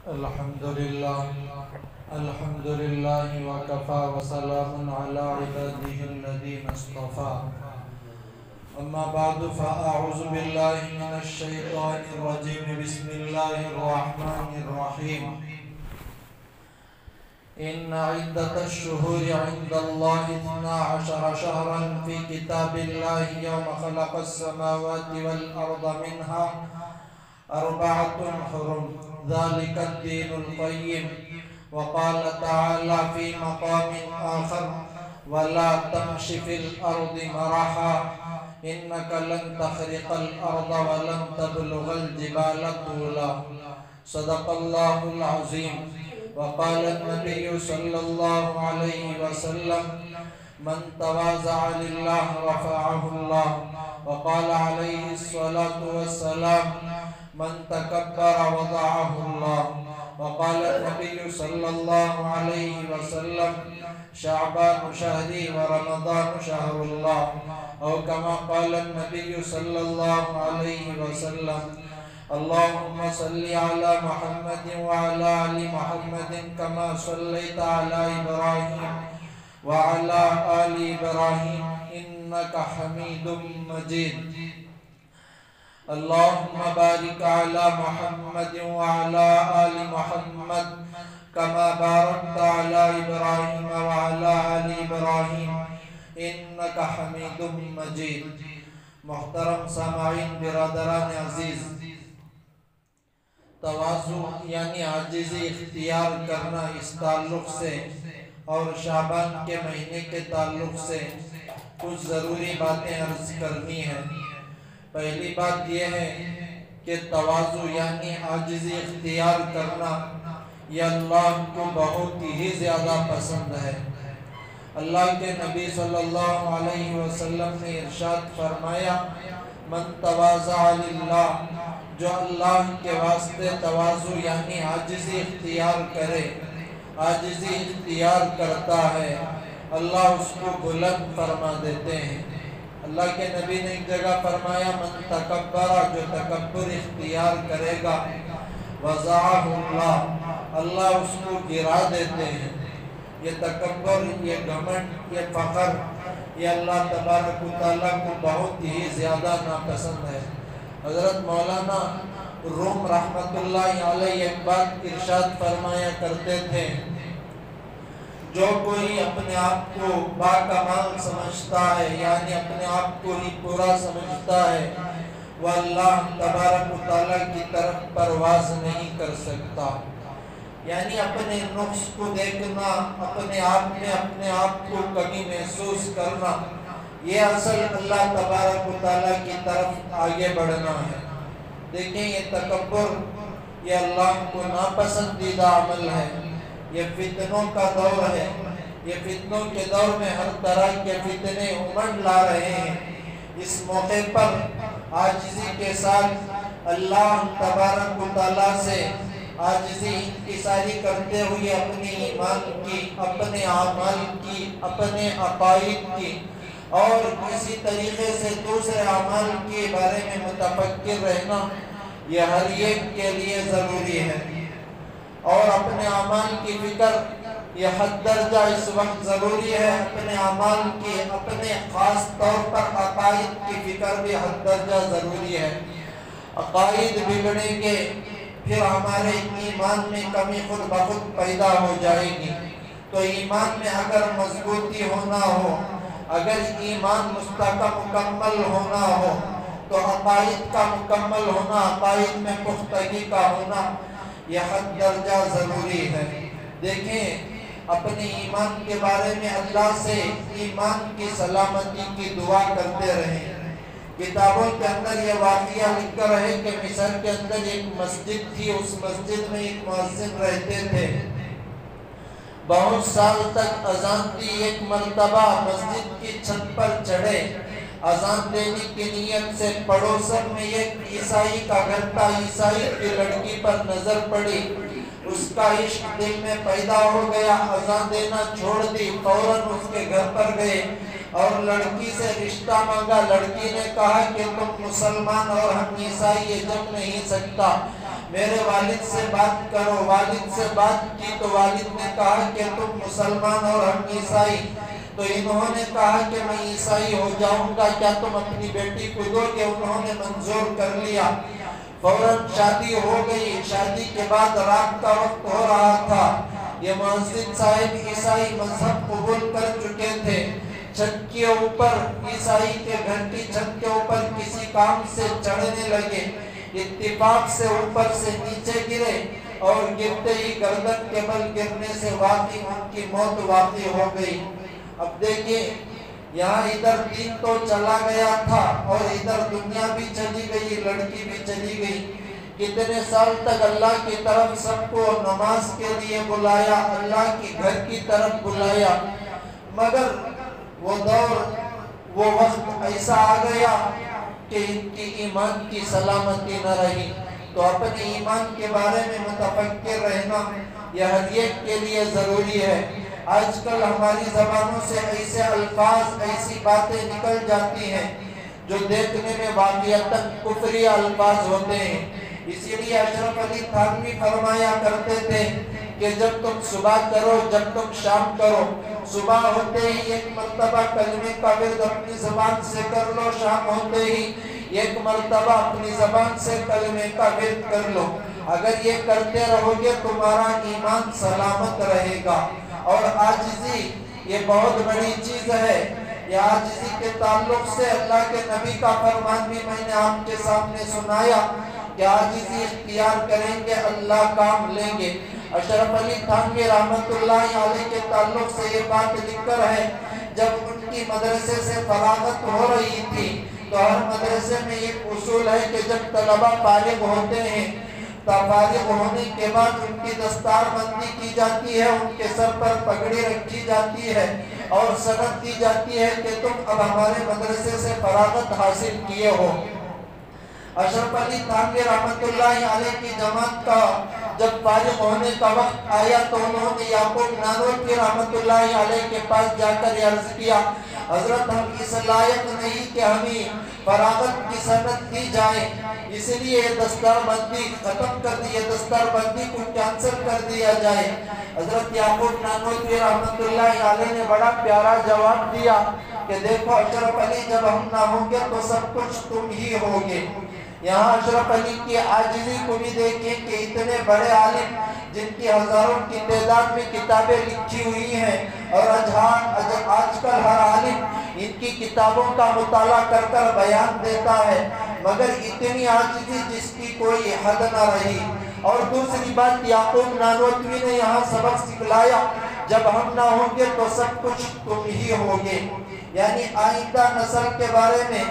الحمد لله وكفى وسلام على عباده الذين اصطفى أما بعد فأعوذ بالله من الشيطان الرجيم بسم الله الرحمن الرحيم إن عدة الشهور عند الله 12 شهرا في كتاب الله يوم خلق السماوات والأرض منها 4 حرم ذلك الدين القيم وقال تعالى في مقام آخر ولا تمش في الأرض مرحا إنك لن تخرق الأرض ولن تبلغ الجبال طولا صدق الله العظيم وقال النبي صلى الله عليه وسلم من تواضع لله رفعه الله وقال عليه الصلاة والسلام من تكبر وضعه الله وقال النبي صلى الله عليه وسلم شعبان شهري ورمضان شهر الله أو كما قال النبي صلى الله عليه وسلم اللهم صل على محمد وعلى آل محمد كما صليت على إبراهيم وعلى آل إبراهيم إنك حميد مجيد اللهم بارك على محمد وعلى آل محمد كما باركت على إبراهيم وعلى آل إبراهيم إنك حميد مجيد محترم سامعین برادران عزیز، تواضع یعنی عاجزی اختیار کرنا اس تعلق سے اور شعبان کے مہینے کے تعلق سے کچھ ضروری باتیں عرض کرنی ہیں۔ پہلی بات یہ ہے کہ تواضع یعنی عاجزی اختیار کرنا یہ اللہ کو بہت ہی زیادہ پسند ہے۔ اللہ کے نبی صلی اللہ علیہ وسلم نے ارشاد فرمایا من تواضع للہ، جو اللہ کے واسطے تواضع یعنی عاجزی اختیار کرے، عاجزی اختیار کرتا ہے، اللہ اس کو بلند فرما دیتے ہیں۔ اللہ کے نبی نے ایک جگہ فرمایا من تکبر، جو تکبر اختیار کرے گا وضعہ اللہ، اللہ اس کو گرا دیتے ہیں۔ یہ تکبر، یہ گھمنڈ، یہ فخر، یہ اللہ تبارک و تعالیٰ کو بہت ہی زیادہ ناپسند ہے۔ حضرت مولانا روم رحمت اللہ علیہ ایک بات ارشاد فرمایا کرتے تھے، جو کوئی اپنے آپ کو باکمال سمجھتا ہے یعنی اپنے آپ کو ہی پورا سمجھتا ہے، وہ اللہ تبارک و تعالیٰ کی طرف پرواز نہیں کر سکتا۔ یعنی اپنے نقص کو دیکھنا، اپنے آپ میں اپنے آپ کو کمی محسوس کرنا، یہ اصل اللہ تبارک و تعالیٰ کی طرف آگے بڑھنا ہے۔ دیکھیں یہ تکبر، یہ اللہ کو ناپسندیدہ عمل ہے۔ یہ فتنوں کا دور ہے، یہ فتنوں کے دور میں ہر طرح کے فتنے امنڈ لا رہے ہیں۔ اس موقع پر عاجزی کے ساتھ اللہ تبارک و تعالیٰ سے عاجزی انکساری کرتے ہوئے اپنے ایمان کی، اپنے اعمال کی، اپنے عقائد کی اور کسی طریقے سے دوسرے اعمال کے بارے میں متفکر رہنا، یہ ہر ایک کے لیے ضروری ہے۔ اور اپنے اعمال کی فکر یہ حد درجہ اس وقت ضروری ہے، اپنے اعمال کی، اپنے خاص طور پر عقائد کی فکر بھی حد درجہ ضروری ہے۔ عقائد بگڑیں گے پھر ہمارے ایمان میں کمی خود بخود پیدا ہو جائے گی۔ تو ایمان میں اگر مضبوطی ہونا ہو، اگر ایمان مستحکم مکمل ہونا ہو تو عقائد کا مکمل ہونا، عقائد میں پختگی کا ہونا یہ حد درجہ ضروری ہے۔ دیکھیں اپنے ایمان کے بارے میں اللہ سے ایمان کی سلامتی کی دعا کرتے رہیں۔ کتابوں کے اندر یہ واقعہ لکھ کر ہے کہ مصر کے اندر ایک مسجد تھی، اس مسجد میں ایک مؤذن رہتے تھے، بہت سال تک اذان دی۔ ایک مرتبہ مسجد کی چھت پر چڑھے، اذان دینے کی نیت سے پڑوسن میں ایک عیسائی کا گھر تھا، عیسائی کی لڑکی پر نظر پڑی، اس کا عشق دل میں پیدا ہو گیا، اذان دینا چھوڑ دی، فوراً اس کے گھر پر گئے اور لڑکی سے رشتہ مانگا۔ لڑکی نے کہا کہ تم مسلمان اور ہم عیسائی، یہ جم نہیں سکتا۔ میرے والد سے بات کرو۔ والد سے بات کی تو والد نے کہا کہ تم مسلمان اور ہم عیسائی۔ تو انہوں نے کہا کہ میں عیسائی ہو جاؤں گا، کیا تم اپنی بیٹی کو دو گے؟ انہوں نے منظور کر لیا۔ فوراً شادی ہو گئی۔ شادی کے بعد رات کا وقت ہو رہا تھا۔ یہ مؤذن صاحب عیسائی مذہب قبول کر چکے تھے۔ چھت کے اوپر، عیسائی کے گھر کی چھت کے اوپر کسی کام سے چڑھنے لگے۔ اتفاق سے اوپر سے نیچے گرے اور گرتے ہی گردن کے بل گرنے سے واقعی ان کی موت واقع ہو گئی۔ اب دیکھیں، یہاں ادھر دین تو چلا گیا تھا اور ادھر دنیا بھی چلی گئی، لڑکی بھی چلی گئی۔ کتنے سال تک اللہ کی طرف سب کو نماز کے لیے بلایا، اللہ کی گھر کی طرف بلایا، مگر وہ دور، وہ وقت ایسا آ گیا کہ ان کی ایمان کی سلامتی نہ رہی۔ تو اپنے ایمان کے بارے میں متفکر رہنا یہ ہر ایک کے لیے ضروری ہے۔ آج کل ہماری زبانوں سے ایسے الفاظ، ایسی باتیں نکل جاتی ہیں جو دیکھنے میں واقعتاً کفری الفاظ ہوتے ہیں۔ اسی لیے اشرف علی تھانوی فرمایا کرتے تھے کہ جب تم صبح کرو، جب تم شام کرو، صبح ہوتے ہی ایک مرتبہ کلمے کا ورد اپنی زبان سے کر لو، شام ہوتے ہی ایک مرتبہ اپنی زبان سے کلمے کا ورد کر لو۔ اگر یہ کرتے رہو گے تمہارا ایمان سلامت رہے گا۔ اور عاجزی یہ بہت بڑی چیز ہے۔ یہ عاجزی کے تعلق سے اللہ کے نبی کا فرمان بھی میں نے آپ کے سامنے سنایا کہ عاجزی اختیار کریں گے اللہ کام لیں گے۔ اشرف علی تھانوی رحمت اللہ علیہ کے تعلق سے یہ بات لکھ کر ہے، جب ان کی مدرسے سے فراغت ہو رہی تھی تو ہر مدرسے میں ایک اصول ہے کہ جب طلبہ فارغ ہوتے ہیں، فارغ ہونے کے بعد ان کی دستار بندی کی جاتی ہے، ان کے سر پر پگڑی رکھی جاتی ہے اور سند دی جاتی ہے کہ تم اب ہمارے مدرسے سے فراغت حاصل کیے ہو۔ اشرف علی تھانوی رحمت اللہ علیہ کی جماعت کا جب فارغ ہونے کا وقت آیا تو انہوں نے یعقوب نانوتوی رحمت اللہ علیہ کے پاس جا کر عرض کیا، حضرت ہم اس لائق نہیں کہ ہمیں فراغت کی سند دی جائے، اس لیے یہ دستار بندی ختم کر دی، یہ دستار بندی کو کینسل کر دیا جائے۔ حضرت یعقوب نانوتوی رحمت اللہ علیہ نے بڑا پیارا جواب دیا کہ دیکھو اشرف علی، جب ہم نہ ہوں گے تو سب کچھ تم ہی ہوگے۔ یہاں اشرف علی کی عاجزی کو بھی دیکھیں کہ اتنے بڑے عالم جن کی ہزاروں کی تعداد میں کتابیں لکھی ہوئی ہیں اور آج کل ہر عالم ان کی کتابوں کا مطالعہ کر کر بیان دیتا ہے، مگر اتنی عاجزی جس کی کوئی حد نہ رہی۔ اور دوسری بات، یعقوب نانوتوی نے یہاں سبق سکھلایا، جب ہم نہ ہوں گے تو سب کچھ تم ہی ہوگے۔ یعنی آئندہ نسل کے بارے میں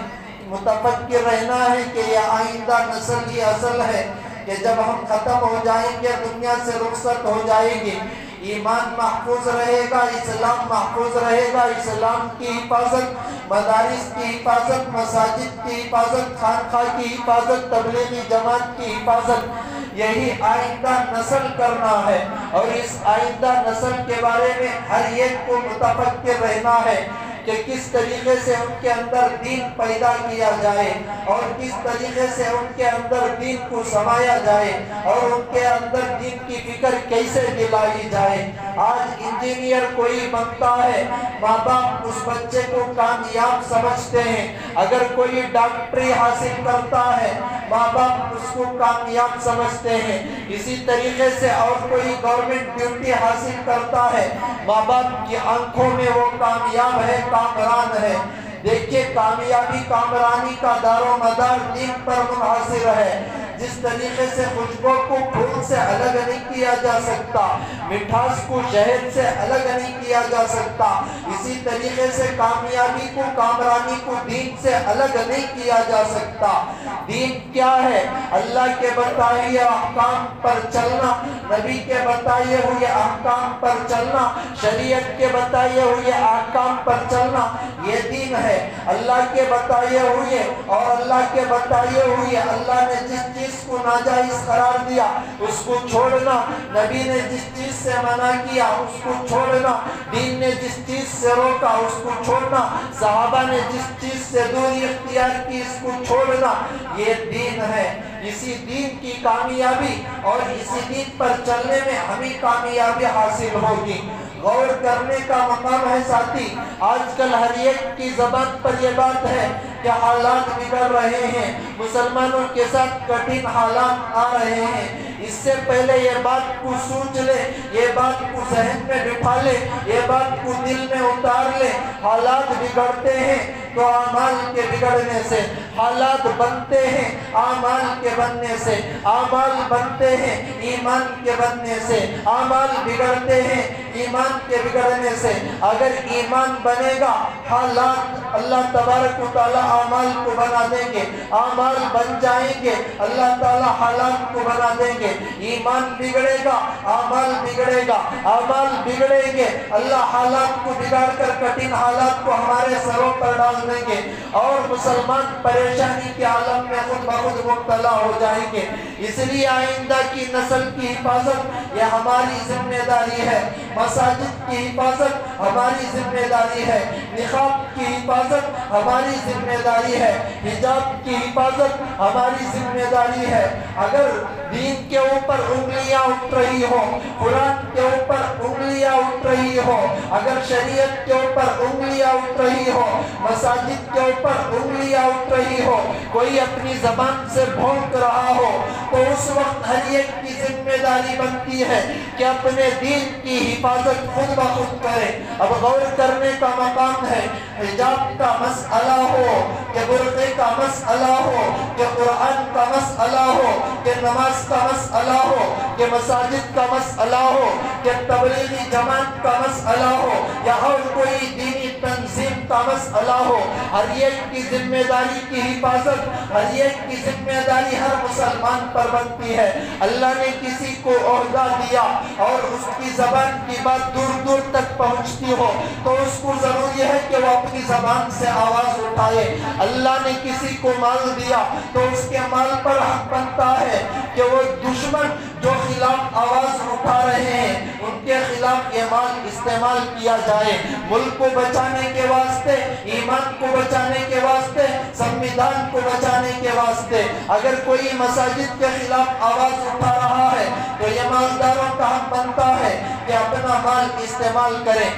متفکر رہنا ہے کہ یہ آئندہ نسل ہی اصل ہے، کہ جب ہم ختم ہو جائیں گے، دنیا سے رخصت ہو جائیں گے، ایمان محفوظ رہے گا، اسلام محفوظ رہے گا، اسلام کی حفاظت، مدارس کی حفاظت، مساجد کی حفاظت، خانقاہ کی حفاظت، تبلیغی جماعت کی حفاظت، یہی آئندہ نسل کرنا ہے۔ اور اس آئندہ نسل کے بارے میں ہر ایک کو متفکر رہنا ہے کہ کس طریقے سے ان کے اندر دین پیدا کیا جائے اور کس طریقے سے ان کے اندر دین کو سمایا جائے اور ان کے اندر دین کی فکر کیسے دلائی جائے۔ آج انجینئر کوئی بنتا ہے، ماں باپ اس بچے کو کامیاب سمجھتے ہیں، اگر کوئی ڈاکٹری حاصل کرتا ہے ماں باپ اس کو کامیاب سمجھتے ہیں، اسی طریقے سے اور کوئی گورنمنٹ ڈیوٹی حاصل کرتا ہے ماں باپ کی آنکھوں میں وہ کامیاب ہے، کامران ہے۔ دیکھیے، کامیابی کامرانی کا دار و مدار دین پر منحصر ہے۔ جس طریقے سے خوشبو کو پھول سے الگ نہیں کیا جا سکتا، مٹھاس کو شہد سے الگ نہیں کیا جا سکتا، اسی طریقے سے کامیابی کو، کامرانی کو دین سے الگ نہیں کیا جا سکتا۔ دین کیا ہے؟ اللہ کے بتائے ہوئے احکام پر چلنا، نبی کے بتائے ہوئے احکام پر چلنا، شریعت کے بتائے ہوئے احکام پر چلنا، یہ دین ہے۔ اللہ کے بتائے ہوئے اور اللہ کے بتائے ہوئے اللہ نے جس چیز کو ناجائز قرار دیا اس کو چھوڑنا، نبی نے جس چیز سے منع کیا اس کو چھوڑنا، دین نے جس چیز سے روکا اس کو چھوڑنا، صحابہ نے جس چیز سے دوری اختیار کی اس کو چھوڑنا، یہ دین ہے۔ اسی دین کی کامیابی اور اسی دین پر چلنے میں ہمیں کامیابی حاصل ہوگی۔ غور کرنے کا مقام ہے ساتھی، آج کل ہر ایک کی زبان پر یہ بات ہے کہ حالات بگڑ رہے ہیں، مسلمانوں کے ساتھ کٹھن حالات آ رہے ہیں۔ اس سے پہلے یہ بات کو سوچ لے، یہ بات کو ذہن میں بٹھا لے، یہ بات کو دل میں اتار لے، حالات بگڑتے ہیں تو اعمال کے بگڑنے سے، حالات بنتے ہیں اعمال کے بننے سے، اعمال بنتے ہیں ایمان کے بننے سے، اعمال بگڑتے ہیں ایمان کے بگڑنے سے۔ اگر ایمان بنے گا، حالات اللہ تبارک و تعالی اعمال کو بنا دیں گے، اعمال بن جائیں گے، اللہ تعالی حالات کو بنا دیں گے۔ ایمان بگڑے گا، اعمال بگڑے گا، اعمال بگڑیں گے، اللہ حالات کو بگاڑ کر کٹھن حالات کو ہمارے سروں پر ڈال دیں گے اور مسلمان پریشانی کے عالم میں خود بخود مبتلا ہو جائیں گے۔ اس لیے آئندہ کی نسل کی حفاظت یہ ہماری ذمہ داری ہے، مساجد کی حفاظت ہماری ذمہ داری ہے، نقاب کی حفاظت ہماری ذمہ داری ہے، حجاب کی حفاظت ہماری ذمہ داری ہے۔ اگر دین کے اوپر انگلیاں اٹھ رہی ہو، قرآن کے اوپر انگلیاں اٹھ رہی ہو، اگر شریعت کے اوپر انگلیاں اٹھ رہی ہو، مساجد کے اوپر انگلیاں اٹھ رہی ہو، کوئی اپنی زبان سے بھونک رہا ہو، تو اس وقت ہر ایک کی ذمہ داری بنتی ہے کہ اپنے دین کی حفاظت خود بخود کرے۔ اب غور کرنے کا مقام ہے، حجاب کا مسئلہ ہو کہ برقعے کا مسئلہ ہو کہ قرآن کا مسئلہ ہو کہ نماز کا مسئلہ ہو کہ مساجد کا مسئلہ ہو کہ تبلیغی جماعت کا مسئلہ ہو یا اور کوئی دینی تنظیم کا مسئلہ ہو، ہر ایک کی ذمہ داری کی حفاظت، ہر ایک کی ذمہ داری ہر مسلمان پر بنتی ہے۔ اللہ نے کسی کو عہدہ دیا اور اس کی زبان کی بات دور دور تک پہنچتی ہو تو اس کو ضروری ہے کہ وہ اپنی زبان سے آواز اٹھائے۔ اللہ نے کسی کو مال دیا تو اس کے مال پر حق بنتا ہے کہ وہ دشمن جو خلاف آواز اٹھا رہے ہیں ان کے خلاف یہ مال استعمال کیا جائے، ملک کو بچانے کے واسطے، ایمان کو بچانے کے واسطے، سنویدھان کو بچانے کے واسطے۔ اگر کوئی مساجد کے خلاف آواز اٹھا رہا ہے تو یہ مالداروں کا حق بنتا ہے کہ اپنا مال استعمال کریں۔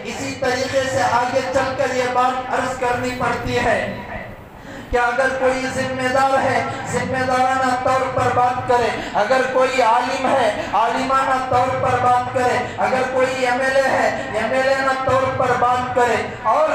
اسی طریقے سے آگے چل کر یہ بات عرض کرنی پڑتی ہے کہ اگر کوئی ذمہ دار ہے ذمہ دارانہ طور پر بات کرے، اگر کوئی عالم ہے عالمانہ طور پر بات کرے، اگر کوئی ایم ایل اے ہے ایم ایل اے طور پر بات کرے، اور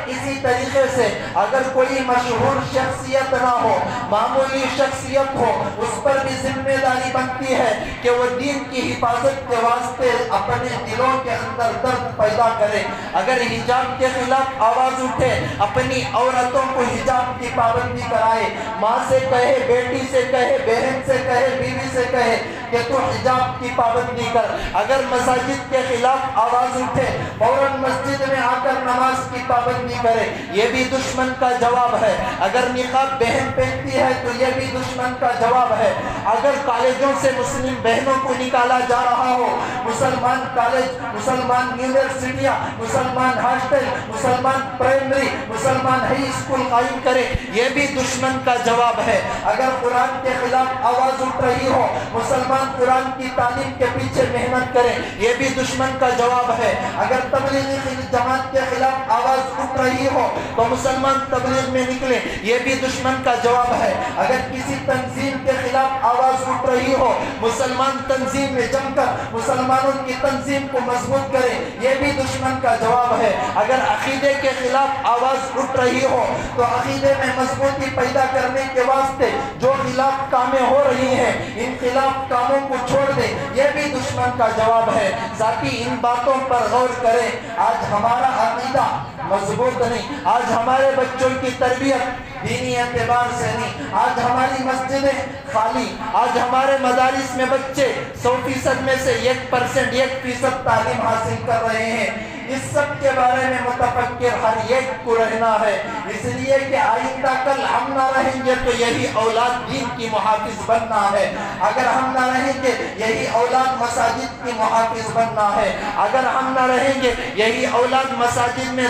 اسی طریقے سے اگر کوئی مشہور شخصیت نہ ہو، معمولی شخصیت ہو، اس پر بھی ذمہ داری بنتی ہے کہ وہ دین کی حفاظت کے واسطے اپنے دلوں کے اندر درد پیدا کرے۔ اگر حجاب کے خلاف آواز اٹھے، اپنی عورتوں کو حجاب کی پابندی کرائے، ماں سے کہے، بیٹی سے کہے، بہن سے کہے، بیوی سے کہے کہ تو حجاب کی پابندی کر۔ اگر مساجد کے خلاف آواز اٹھے، فوراً مسجد میں آ کر نماز کی پابندی کرے، یہ بھی دشمن کا جواب ہے۔ اگر نقاب بہن پہنتی ہے تو یہ بھی دشمن کا جواب ہے۔ اگر کالجوں سے مسلم بہنوں کو نکالا جا رہا ہو، مسلمان کالج، مسلمان یونیورسٹیاں، مسلمان ہاسٹل، مسلمان پرائمری، مسلمان ہائی اسکول قائم کرے، یہ بھی دشمن کا جواب ہے۔ اگر قرآن کے خلاف آواز اٹھ رہی ہو، مسلمان قرآن کی تعلیم کے پیچھے محنت کرے، یہ بھی دشمن کا جواب ہے۔ اگر تبلیغی جماعت کے خلاف آواز اٹھ رہی ہو تو مسلمان تبلیغ میں نکلے، یہ بھی دشمن کا جواب ہے۔ اگر کسی تنظیم کے خلاف آواز اٹھ رہی ہو، مسلمان تنظیم میں جم کر مسلمانوں کی تنظیم کو مضبوط کرے، یہ بھی دشمن کا جواب ہے۔ اگر عقیدے کے خلاف آواز اٹھ رہی ہو تو عقیدے میں مضبوطی پیدا کرنے کے واسطے جو خلاف کامیں ہو رہی ہیں، ان خلاف کاموں کو چھوڑ دیں، یہ بھی دشمن کا جواب ہے۔ ذاتی ان باتوں پر غور کریں۔ آج ہمارا عقیدہ مضبوط نہیں، آج ہمارے بچوں کی تربیت دینی اعتبار سے نہیں، آج ہماری مسجدیں خالی، آج ہمارے مدارس میں بچے 100% میں سے 1% 1% تعلیم حاصل کر رہے ہیں۔ اس سب کے بارے میں متفکر ہر ایک کو رہنا ہے، اس لیے کہ آئندہ کل ہم نہ رہیں گے تو یہی اولاد دین کی محافظ بننا ہے۔ اگر ہم نہ رہیں گے یہی اولاد مساجد کی محافظ بننا ہے۔ اگر ہم نہ رہیں گے یہی اولاد مساجد میں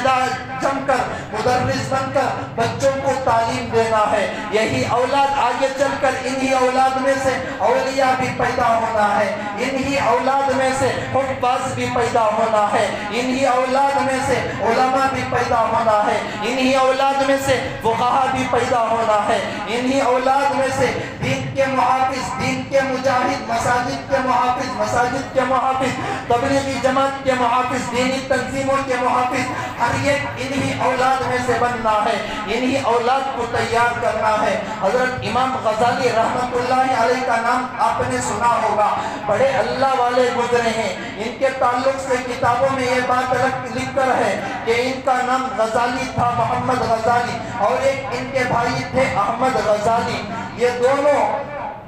جم کر مدرس بن کر بچوں کو تعلیم دینا ہے. یہی اولاد آگے چل کر انہی اولاد میں سے اولیاء بھی پیدا ہونا ہے, انہی اولاد میں سے حفاظ بھی پیدا ہونا ہے, انہی اولاد میں سے علماء بھی پیدا ہونا ہے, انہی اولاد میں سے فقہا بھی پیدا ہونا ہے, انہی اولاد میں سے دین کے محافظ, دین کے مجاہد, مساجد کے محافظ, مساجد کے محافظ, تبلیغی جماعت کے محافظ, دینی تنظیموں کے محافظ, ہر ایک انہی اولاد میں سے بننا ہے, انہی اولاد کو تیار کرنا ہے. حضرت امام غزالی رحمت اللہ علیہ کا نام آپ نے سنا ہوگا, بڑے اللہ والے گزرے ہیں. ان کے تعلق سے کتابوں میں یہ بات لکھ کر ہے کہ ان کا نام غزالی تھا, محمد غزالی, اور ایک ان کے بھائی تھے احمد غزالی. یہ دونوں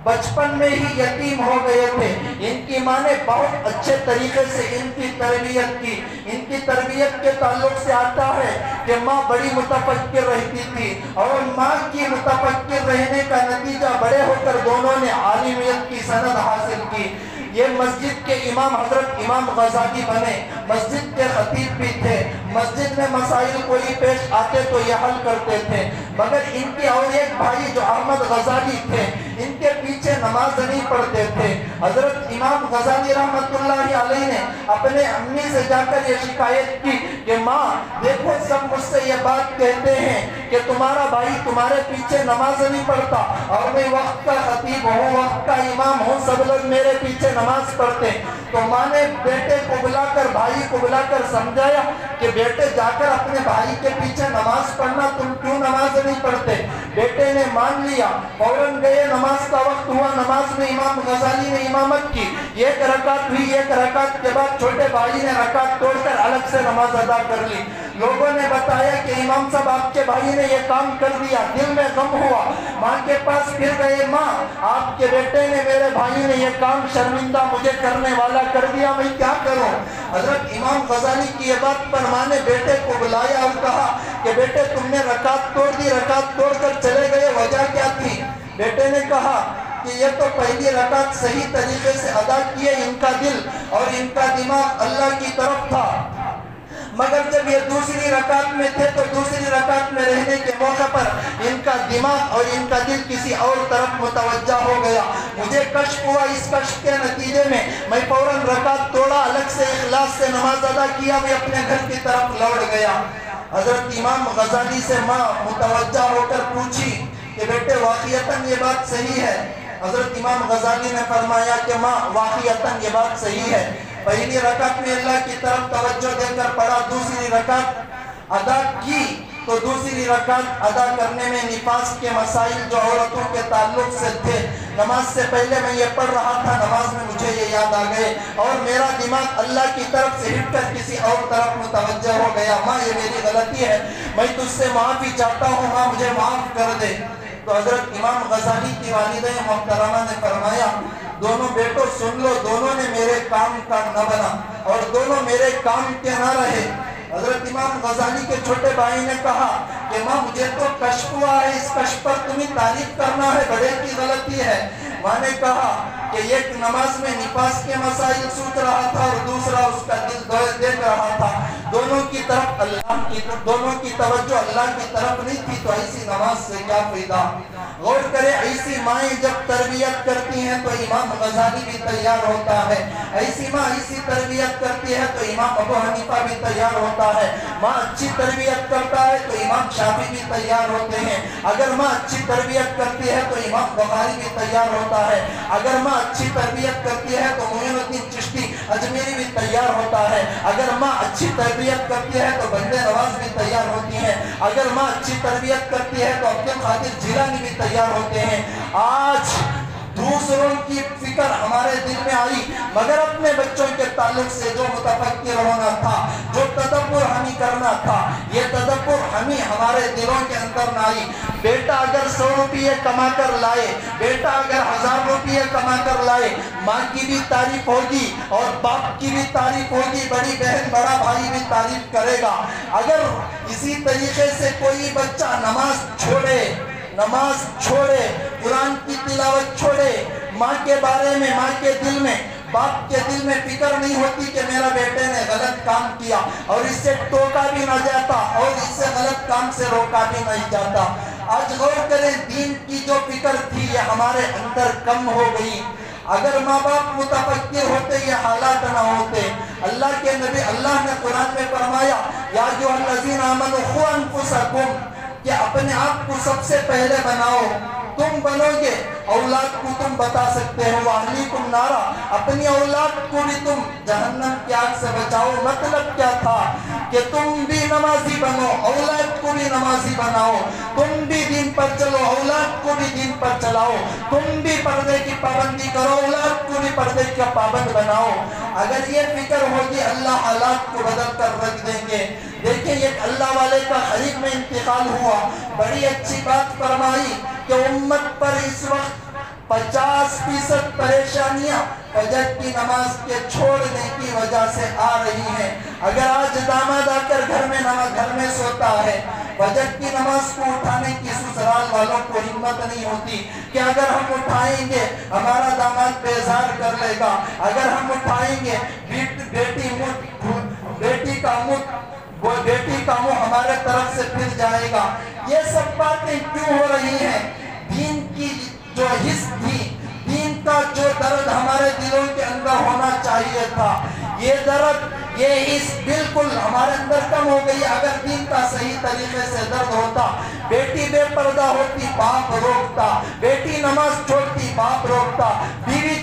بچپن میں ہی یتیم ہو گئے تھے. ان کی ماں نے بہت اچھے طریقے سے ان کی تربیت کی. ان کی تربیت کے تعلق سے آتا ہے کہ ماں بڑی متفکر رہتی تھی, اور ماں کی متفکر رہنے کا نتیجہ بڑے ہو کر دونوں نے عالمیت کی سند حاصل کی. یہ مسجد کے امام حضرت امام غزالی بنے, مسجد کے خطیب بھی تھے, مسجد میں مسائل کوئی پیش آتے تو یہ حل کرتے تھے. مگر ان کے اور ایک بھائی جو احمد غزالی تھے, ان کے پیچھے نماز نہیں پڑھتے تھے. حضرت امام غزالی رحمت اللہ علیہ نے اپنے امی سے جا کر یہ شکایت کی کہ ماں دیکھو سب مجھ سے یہ بات کہتے ہیں کہ تمہارا بھائی تمہارے پیچھے نماز نہیں پڑھتا, اور میں وقت کا خطیب ہوں, وقت کا امام ہوں, سب لوگ میرے پیچھے نماز پڑھتے. تو ماں نے بیٹے کو بلا کر, بھائی کو بلا کر سمجھایا کہ بیٹے جا کر اپنے بھائی کے پیچھے نماز پڑھنا, تم کیوں نماز نہیں پڑھتے. بیٹے نے مان لیا, فوراً گئے, نماز کا وقت ہوا, نماز میں امام غزالی نے امامت کی. ایک رکعت ہوئی, ایک رکعت کے بعد چھوٹے بھائی نے رکعت توڑ کر الگ سے نماز ادا کر لی. لوگوں نے بتایا کہ امام صاحب آپ کے بھائی نے یہ کام کر دیا. دل میں غم ہوا, ماں کے پاس پھر گئے, ماں آپ کے بیٹے نے, میرے بھائی نے یہ کام شرمندہ مجھے کرنے والا کر دیا, میں کیا کروں. حضرت امام غزالی کی یہ بات پر ماں نے بیٹے کو بلایا اور کہا کہ بیٹے تم نے رکعت توڑ دی, رکعت توڑ کر چلے گئے, وجہ کیا تھی. بیٹے نے کہا کہ یہ تو پہلی رکعت صحیح طریقے سے ادا کیے, ان کا دل اور ان کا دماغ اللہ کی طرف تھا, مگر جب یہ دوسری رکعت میں تھے تو دوسری رکعت میں رہنے کے موقع پر ان کا دماغ اور ان کا دل کسی اور طرف متوجہ ہو گیا. مجھے کشف ہوا, اس کشف کے نتیجے میں فوراً رکعت توڑا, الگ سے اخلاص سے نماز ادا کیا, میں اپنے گھر کی طرف لوٹ گیا. حضرت امام غزالی سے ماں متوجہ ہو کر پوچھی کہ بیٹے واقعتاً یہ بات صحیح ہے. حضرت امام غزالی نے فرمایا کہ ماں واقعتاً یہ بات صحیح ہے. پہلی رکعت میں اللہ کی طرف توجہ دے کر پڑھا, دوسری رکعت ادا کی تو دوسری رکعت ادا کرنے میں نفاس کے مسائل جو عورتوں کے تعلق سے تھے, نماز سے پہلے میں یہ پڑھ رہا تھا, نماز میں مجھے یہ یاد آ گئے اور میرا دماغ اللہ کی طرف سے ہٹ کر کسی اور طرف متوجہ ہو گیا. ماں یہ میری غلطی ہے, میں تجھ سے معافی چاہتا ہوں, ماں مجھے معاف کر دے. تو حضرت امام غزالی کی والدہ محترمہ نے فرمایا دونوں بیٹوں سن لو, دونوں نے میرے کام کا نہ بنا اور دونوں میرے کام کے نہ رہے. حضرت امام غزالی کے چھوٹے بھائی نے کہا کہ ماں مجھے تو کشف ہوا ہے, اس کشف پر تمہیں تعریف کرنا ہے, بڑے کی غلطی ہے. ماں نے کہا کہ ایک نماز میں نفاس کے مسائل سوچ رہا تھا اور دوسرا اس کا دل دیکھ رہا تھا, دونوں کی طرف اللہ کی, دونوں کی توجہ اللہ کی طرف نہیں تھی, تو ایسی نماز سے کیا فائدہ. غور کرے, ایسی مائیں جب تربیت کرتی ہیں تو امام غزالی بھی تیار ہوتا ہے, ایسی ماں ایسی تربیت کرتی ہے تو امام ابو حنیفہ بھی تیار ہوتا ہے, ماں اچھی تربیت کرتا ہے تو امام شافعی بھی تیار ہوتے ہیں, اگر ماں اچھی تربیت کرتی ہے تو امام بخاری بھی تیار ہوتا ہے, اگر ماں اچھی تربیت کرتی ہے تو معین الدین چشتی اجمیری بھی تیار ہوتا ہے, اگر ماں اچھی تربیت کرتی ہے تو بندے نواز بھی تیار ہوتی ہے, اگر ماں اچھی تربیت کرتی ہے تو عبد القادر جیلانی بھی تیار ہوتے ہیں. آج دوسروں کی فکر ہمارے دل میں آئی, مگر اپنے بچوں کے تعلق سے جو متفکر ہونا تھا, جو تدبر ہمیں کرنا تھا, یہ تدبر ہمیں ہمارے دلوں کے اندر نہ آئی. بیٹا اگر 100 روپیے کما کر لائے, بیٹا اگر 1000 روپیے کما کر لائے, ماں کی بھی تعریف ہوگی اور باپ کی بھی تعریف ہوگی, بڑی بہن بڑا بھائی بھی تعریف کرے گا. اگر اسی طریقے سے کوئی بچہ نماز چھوڑے, قرآن کی تلاوت چھوڑے, ماں کے بارے میں, ماں کے دل میں باپ کے دل میں فکر نہیں ہوتی کہ میرا بیٹے نے غلط کام کیا اور اس سے ٹوکا بھی نہ جاتا اور اس سے غلط کام سے روکا بھی نہیں جاتا۔ آج غور کریں، دین کی جو فکر تھی یہ ہمارے اندر کم ہو گئی۔ اگر ماں باپ متفکر ہوتے یہ حالات نہ ہوتے۔ اللہ کے نبی، اللہ نے قرآن میں فرمایا یا ایھا الذین آمنوا قوا انفسکم، کہ اپنے آپ کو سب سے پہلے بناؤ۔ تم بنو گے اولاد کو تم بتا سکتے ہو، وَأَهْلِيكُمْ نَارًا، اپنی اولاد کو بھی تم جہنم کی آگ سے بچاؤ۔ مطلب کیا تھا کہ تم بھی نمازی بنو، اولاد کو بھی نمازی بناؤ، تم بھی دین پر چلو، اولاد کو بھی دین پر چلاؤ، تم بھی پردے کی پابندی کرو، اولاد کو بھی پردے کا پابند بناؤ۔ اگر یہ فکر ہوگی اللہ حالات کو بدل کر رکھ دیں گے۔ دیکھیں ایک اللہ والے کا غریب میں انتقال ہوا، بڑی اچھی بات فرمائی کہ امت پر اس وقت 50% پریشانیاں فجر کی نماز کے چھوڑنے کی وجہ سے آ رہی ہیں۔ اگر آج داماد آ کر گھر میں سوتا ہے، فجر کی نماز کو اٹھانے کی سسرال والوں کو ہمت نہیں ہوتی کہ اگر ہم اٹھائیں گے ہمارا داماد بیزار کر لے گا، اگر ہم اٹھائیں گے بیٹی کا منہ ہمارے طرف سے پھر جائے گا۔ یہ سب باتیں کیوں ہو رہی ہیں؟ دین کی جو حس تھی، دین کا جو درد ہمارے دلوں کے اندر ہونا چاہیے تھا، یہ درد، یہ حس بالکل ہمارے اندر کم ہو گئی۔ اگر دین کا صحیح طریقے سے درد ہوتا، بیٹی بے پردہ ہوتی باپ روکتا، بیٹی نماز چھوڑتی باپ روکتا، بیوی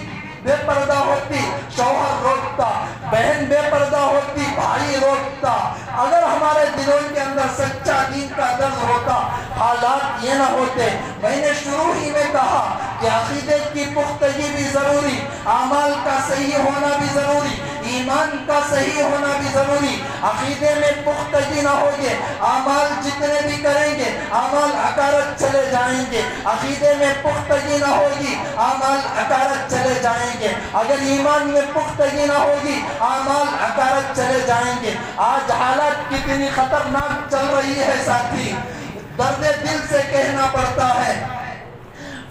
بے پردہ ہوتی شوہر روکتا، بہن بے پردہ ہوتی بھائی روکتا۔ اگر ہمارے دلوں کے اندر سچا دین کا درد ہوتا، حالات یہ نہ ہوتے۔ میں نے شروع ہی میں کہا کہ عقیدے کی پختگی بھی ضروری، اعمال کا صحیح ہونا بھی ضروری، ایمان کا صحیح ہونا بھی ضروری۔ عقیدے میں پختگی نہ ہوگی، اعمال جتنے بھی کریں گے اعمال حقارت چلے جائیں گے۔ عقیدے میں پختگی نہ ہوگی، اعمال حقارت چلے جائیں گے۔ اگر ایمان میں پختگی نہ ہوگی، اعمال حقارت چلے جائیں گے۔ آج حالت کتنی خطرناک چل رہی ہے ساتھی، درد دل سے کہنا پڑتا ہے۔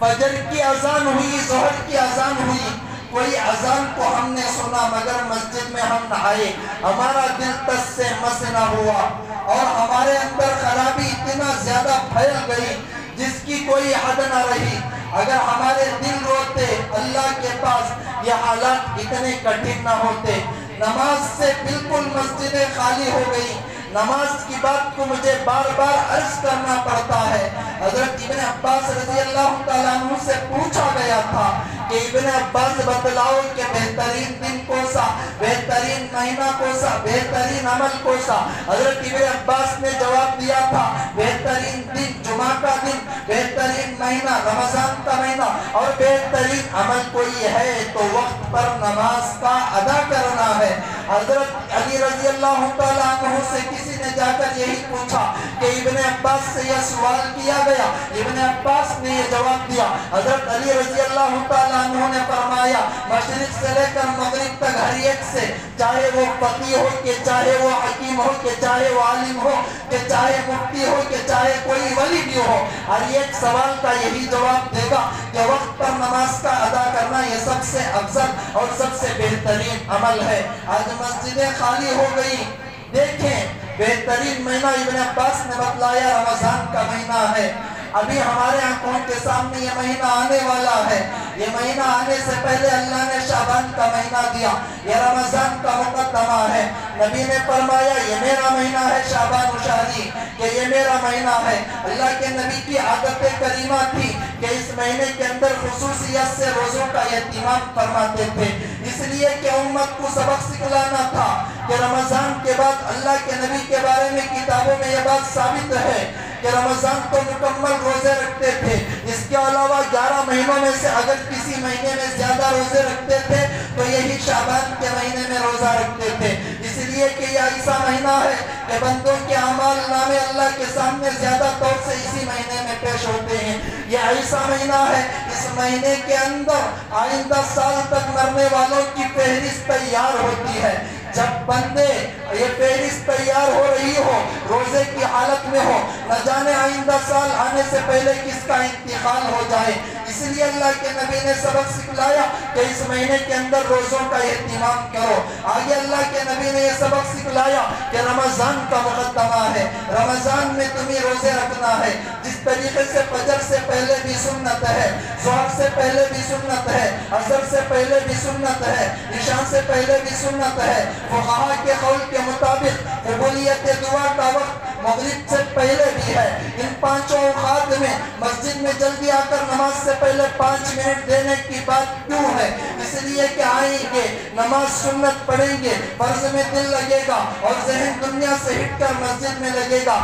فجر کی اذان ہوئی، ظہر کی اذان ہوئی، کوئی اذان کو ہم نے سنا مگر مسجد میں ہم نہ آئے، ہمارا دل تس سے مس نہ ہوا، اور ہمارے اندر خرابی اتنا زیادہ پھیل گئی جس کی کوئی حد نہ رہی۔ اگر ہمارے دل روتے اللہ کے پاس، یہ حالات اتنے کٹھن نہ ہوتے۔ نماز سے بالکل مسجدیں خالی ہو گئی۔ نماز کی بات کو مجھے بار بار عرض کرنا پڑتا ہے۔ حضرت ابن عباس رضی اللہ تعالیٰ عنہ سے پوچھا گیا تھا کہ ابن عباس بتلاؤ کہ بہترین دن کوسا، بہترین مہینہ کوسا، بہترین عمل کوسا؟ حضرت ابن عباس نے جواب دیا تھا بہترین دن جمعہ کا دن، بہترین مہینہ رمضان کا مہینہ، اور بہترین عمل کوئی ہے تو وقت پر نماز کا ادا کرنا ہے۔ حضرت علی رضی اللہ تعالیٰ عنہ سے کسی نے جا کر یہی پوچھا کہ ابن عباس سے یہ سوال کیا گیا، ابن عباس نے یہ جواب دیا۔ حضرت علی رضی اللہ تعالیٰ عنہ نے فرمایا مشرق سے لے کر مغرب تک ہر ایک سے، چاہے وہ فقیہ ہو کہ چاہے وہ حکیم ہو کہ چاہے وہ عالم ہو کہ چاہے مفتی ہو کہ چاہے کوئی ولی بھی ہو، ہر ایک سوال کا یہی جواب دے گا کہ وقت پر نماز کا ادا کرنا یہ سب سے افضل اور سب سے بہترین عمل ہے۔ آج مسجدیں خالی ہو گئی۔ دیکھیں بہترین مہینہ ابن عباس نے بتلایا رمضان کا مہینہ ہے۔ ابھی ہمارے آنکھوں کے سامنے یہ مہینہ آنے والا ہے۔ یہ مہینہ آنے سے پہلے اللہ نے شعبان کا مہینہ دیا، یہ رمضان کا مقدمہ ہے۔ نبی نے فرمایا یہ میرا مہینہ ہے شعبان شہری، کہ یہ میرا مہینہ ہے۔ اللہ کے نبی کی عادت کریمہ تھی کہ اس مہینے کے اندر خصوصیت سے روزوں کا اہتمام فرماتے تھے، اس لیے کہ امت کو سبق سکھلانا تھا کہ رمضان کے بعد اللہ کے نبی کے بارے میں کتابوں میں یہ بات ثابت ہے کہ رمضان تو مکمل روزے رکھتے تھے، اس کے علاوہ 11 مہینوں میں سے اگر کسی مہینے میں زیادہ روزے رکھتے تھے تو یہی شعبان کے مہینے میں روزہ رکھتے تھے، اس لیے کہ یہ ایسا مہینہ ہے کہ بندوں کے اعمال نامے اللہ کے سامنے زیادہ طور سے اسی مہینے میں پیش ہوتے ہیں۔ یہ ایسا مہینہ ہے، اس مہینے کے اندر آئندہ سال تک مرنے والوں کی فہرست تیار ہوتی ہے۔ جب بندے یہ فہرست تیار ہو رہی ہو، روزے کی حالت میں ہو، نہ جانے آئندہ سال آنے سے پہلے کس کا انتقال ہو جائے، اس اس لیے اللہ کے نبی نے سبق سکھلایا کہ اس مہینے کے اندر روزوں کا اہتمام کرو۔ آگے اللہ کے نبی نے یہ سبق سکھلایا کہ رمضان کا مقدمہ ہے، رمضان میں تمہیں روزے رکھنا ہے۔ جس طریقے سے فجر سے پہلے بھی سنت ہے، ظہر سے پہلے بھی سنت ہے، عصر سے پہلے بھی سنت ہے، عشاء سے پہلے بھی سنت ہے۔ فقہا کے قول کے مطابق قبولیت دعا کا وقت مغرب سے پہلے بھی ہے۔ ان پانچوں اوقات میں مسجد میں جلدی آ کر نماز سے پہلے 5 منٹ دینے کی بات کیوں ہے؟ اس لیے کہ آئیں گے، نماز سنت پڑھیں گے، فرض میں دل لگے گا اور ذہن دنیا سے ہٹ کر مسجد میں لگے گا۔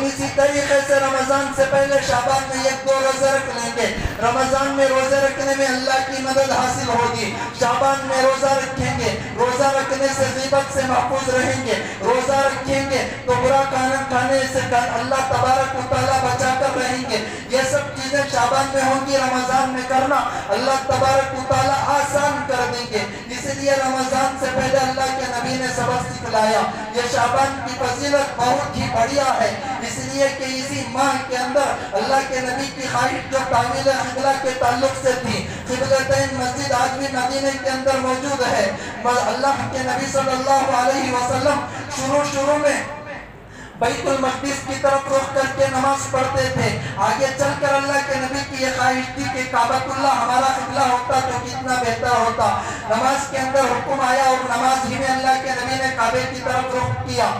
اسی طریقے سے رمضان سے پہلے شعبان میں 1-2 روزے رکھ لیں گے۔ رمضان میں روزے رکھنے میں اللہ کی مدد حاصل ہوگی۔ شعبان میں روزہ رکھیں گے، روزہ رکھنے سے غیبت سے محفوظ رہیں گے، روزہ رکھیں گے تو برا کھانے سے اللہ تبارک و تعالیٰ بچا کر رہیں گے۔ یہ سب چیزیں شعبان میں ہوں گی، رمضان میں کرنا اللہ تبارک و تعالیٰ آسان کر دیں گے۔ اس لیے رمضان سے پہلے اللہ کے نبی نے سبق سکھلایا۔ یہ شعبان کی فضیلت بہت ہی بڑھیا ہے، اس لیے کہ اسی ماہ کے اندر اللہ کے نبی کی خواہش جو تعمیل قبلہ کے تعلق سے تھی، قبلتین مسجد آج بھی مدینے کے اندر موجود ہے۔ اللہ کے نبی صلی اللہ علیہ وسلم شروع میں بیت المقدس کی طرف رخ کر کے نماز پڑھتے تھے۔ آگے چل کر اللہ کے نبی کی یہ خواہش تھی کہ کعبۃ اللہ ہمارا قبلہ ہوتا تو کتنا بہتر ہوتا۔ نماز کے اندر حکم آیا اور نماز ہی میں اللہ کے نبی نے کعبے کی طرف رخ کیا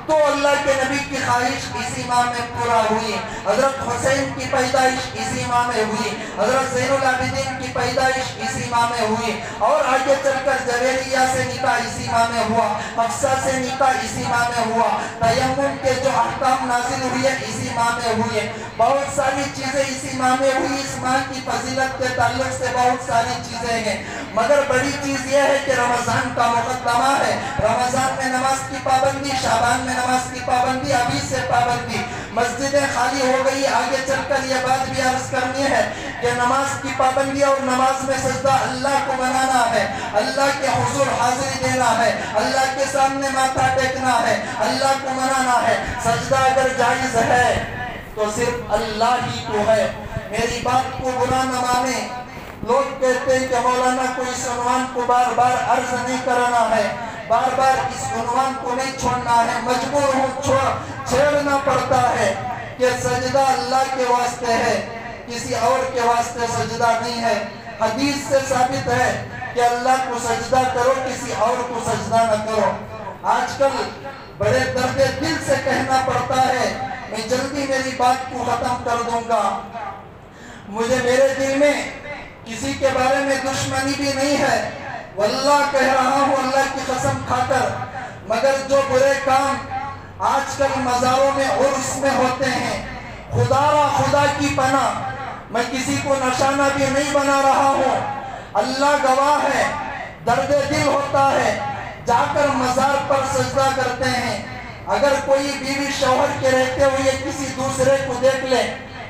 تو اللہ کے نبی کی خواہش اسی ماہ میں پورا ہوئی۔ حضرت حسین کی پیدائش اسی ماہ میں ہوئی، حضرت زین العابدین کی پیدائش اسی ماہ میں ہوئی، اور آگے چل کر جویریہ سے نکاح اسی ماہ میں ہوا، حفصہ سے نکاح اسی ماہ میں ہوا، تیمم کے جو احکام نازل ہوئے اسی ماہ میں ہوئے، بہت ساری چیزیں اسی ماہ میں ہوئی۔ اس ماہ کی فضیلت کے تعلق سے بہت ساری چیزیں ہیں، مگر بڑی چیز یہ ہے کہ رمضان کا مقدمہ ہے۔ رمضان میں نماز کی پابندی، شعبان میں نماز کی پابندی، ابھی سے پابندی۔ مسجدیں خالی ہو گئی، آگے چل کر یہ بات بھی عرض کرنی ہے کہ نماز کی پابندی اور نماز میں سجدہ اللہ کو بنانا ہے، اللہ کے حضور حاضری دینا ہے، اللہ کے سامنے ماتھا ٹیکنا ہے، اللہ کو منانا ہے۔ سجدہ اگر جائز ہے تو صرف اللہ ہی کو ہے۔ میری بات کو برا نہ مانے، لوگ کہتے ہیں کہ مولانا کو اس عنوان کو بار بار عرض نہیں کرنا ہے، بار بار اس عنوان کو نہیں چھوڑنا ہے، مجبور ہوں چھیڑنا پڑتا ہے کہ سجدہ اللہ کے واسطے ہے، کسی اور کے واسطے سجدہ نہیں ہے۔ حدیث سے ثابت ہے کہ اللہ کو سجدہ کرو، کسی اور کو سجدہ نہ کرو۔ آج کل بڑے درد دل سے کہنا پڑتا ہے، میں جلدی میری بات کو ختم کر دوں گا، مجھے میرے دل میں کسی کے بارے میں دشمنی بھی نہیں ہے، واللہ کہہ رہا ہوں اللہ کی قسم کھا کر، مگر جو برے کام آج کل مزاروں میں عرس میں ہوتے ہیں، خدا کی پناہ میں کسی کو نشانہ بھی نہیں بنا رہا ہوں، اللہ گواہ ہے، درد دل ہوتا ہے، جا کر مزار پر سجدہ کرتے ہیں۔ اگر کوئی بیوی شوہر کے رہتے ہوئے کسی دوسرے کو دیکھ لے،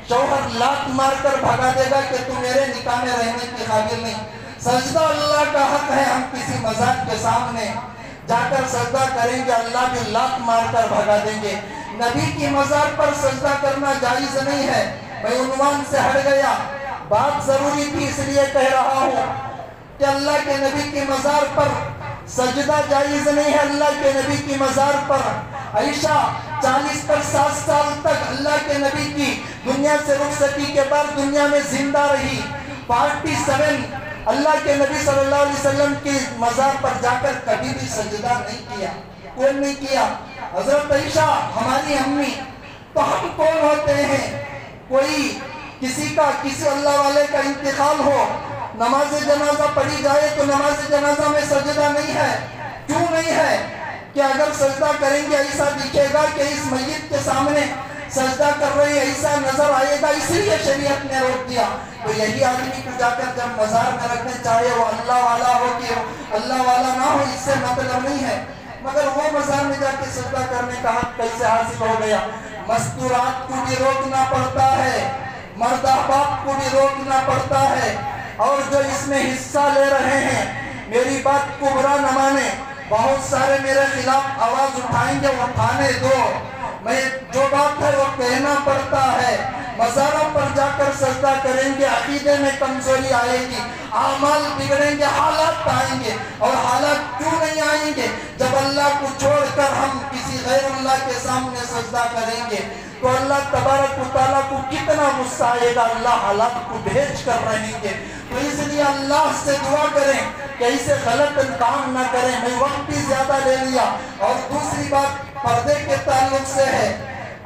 شوہر لات مار کر بھگا دے گا کہ تم میرے نکاح میں رہنے کے قابل نہیں۔ سجدہ اللہ کا حق ہے، ہم کسی مزار کے سامنے جا کر سجدہ کریں گے، اللہ بھی لات مار کر بھگا دیں گے۔ نبی کی مزار پر سجدہ کرنا جائز نہیں ہے۔ میں عنوان سے ہٹ گیا، بات ضروری تھی اس لیے کہہ رہا ہوں کہ اللہ کے نبی کی مزار پر سجدہ جائز نہیں ہے۔ اللہ کے نبی کی مزار پر عائشہ 40 سال تک اللہ کے نبی کی دنیا سے رخصتی کے بعد دنیا میں زندہ رہی۔ 47 اللہ کے نبی صلی اللہ علیہ وسلم کی مزار پر جا کر کبھی بھی سجدہ نہیں کیا، کوئی نہیں کیا۔ حضرت عائشہ ہماری امی، تو ہم کون ہوتے ہیں؟ کوئی کسی اللہ والے کا انتقال ہو، نماز جنازہ پڑھی جائے تو نماز جنازہ میں سجدہ نہیں ہے۔ کیوں نہیں ہے؟ کہ اگر سجدہ کریں گے ایسا دکھے گا کہ اس میت کے سامنے سجدہ کر رہے ہیں، ایسا نظر آئے گا، اسی لیے شریعت نے روک دیا۔ تو یہی آدمی کو جا کر جب مزار میں رکھنے چاہے وہ اللہ والا ہو کہ اللہ والا نہ ہو، اس سے مطلب نہیں ہے، مگر وہ مزار میں جا کے سجدہ کرنے کا حق کیسے حاصل ہو گیا؟ مستورات کو بھی روکنا پڑتا ہے، مرد احباب کو بھی روکنا پڑتا ہے، اور جو اس میں حصہ لے رہے ہیں میری بات کو برا نہ مانے، بہت سارے میرے خلاف آواز اٹھائیں گے، اٹھانے دو، میں جو بات ہے وہ کہنا پڑتا ہے۔ مزاروں پر جا کر سجدہ کریں گے، عقیدے میں کمزوری آئے گی، اعمال بگڑیں گے، حالات آئیں گے۔ اور حالات کیوں نہیں آئیں گے؟ جب اللہ کو چھوڑ کر ہم کسی غیر اللہ کے سامنے سجدہ کریں گے تو اللہ تبارک و تعالیٰ کو کتنا غصہ آئے گا، اللہ حالات کو بھیج کر رہیں گے۔ تو اس لیے اللہ سے دعا کریں کہ اسے غلط کام نہ کریں۔ میں وقت بھی زیادہ لے لیا۔ اور دوسری بات پردے کے تعلق سے ہے۔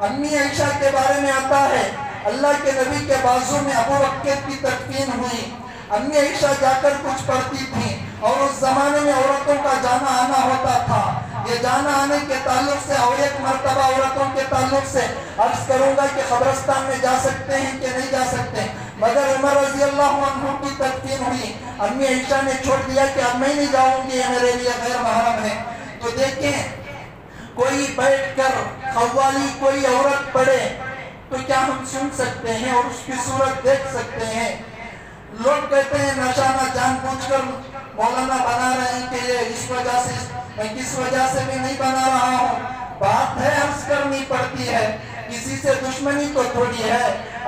امی عائشہ کے بارے میں آتا ہے، اللہ کے نبی کے بازو میں ابو بکر کی تدفین ہوئی۔ امی عائشہ جا کر کچھ پڑھتی تھیں، اور اس زمانے میں عورتوں کا جانا آنا ہوتا تھا۔ یہ جانا آنے کے تعلق سے اور ایک مرتبہ عورتوں کے تعلق سے عرض کروں گا کہ قبرستان میں جا سکتے ہیں کہ نہیں جا سکتے، مگر عمر رضی اللہ عنہ کی تدفین ہوئی، امی عائشہ نے چھوڑ دیا کہ اب میں نہیں جاؤں گی، یہ میرے لیے غیر محرم ہے۔ تو دیکھیں، کوئی بیٹھ کر قوالی کوئی عورت پڑھے تو کیا ہم سن سکتے ہیں اور اس کی صورت دیکھ سکتے ہیں؟ لوگ کہتے ہیں نشانہ جان بوجھ کر مولانا بنا رہے ہیں کہ یہ اس وجہ سے، میں کس وجہ سے بھی نہیں بنا رہا ہوں، بات ہے عرض کرنی پڑتی ہے۔ کسی سے دشمنی تو تھوڑی ہے،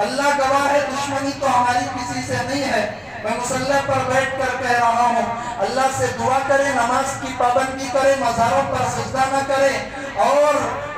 اللہ گواہ ہے دشمنی تو ہماری کسی سے نہیں ہے۔ میں مصلی پر بیٹھ کر کہہ رہا ہوں، اللہ سے دعا کریں، نماز کی پابندی کریں، مزاروں پر سجدہ نہ کریں، اور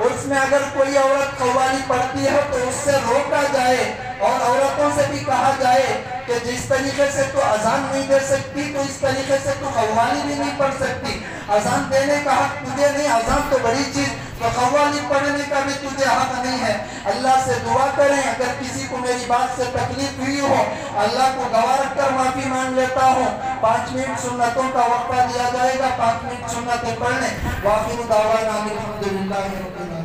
اس میں اگر کوئی عورت قوالی پڑھتی ہے تو اس سے روکا جائے، اور عورتوں سے بھی کہا جائے کہ جس طریقے سے تو اذان نہیں دے سکتی تو اس طریقے سے تو قوالی بھی نہیں پڑھ سکتی۔ اذان دینے کا حق تجھے نہیں، اذان تو بڑی چیز، تو قوالی پڑھنے کا بھی تجھے حق نہیں ہے۔ اللہ سے دعا کریں، اگر کسی کو میری بات سے تکلیف ہوئی ہو، اللہ کو گواہ رکھ کر معافی مانگ لیتا ہوں۔ 5 منٹ سنتوں کا وقفہ دیا جائے گا، 5 منٹ سنتیں پڑھ لیں۔ واخر دعوانا الحمدللہ رب العالمین۔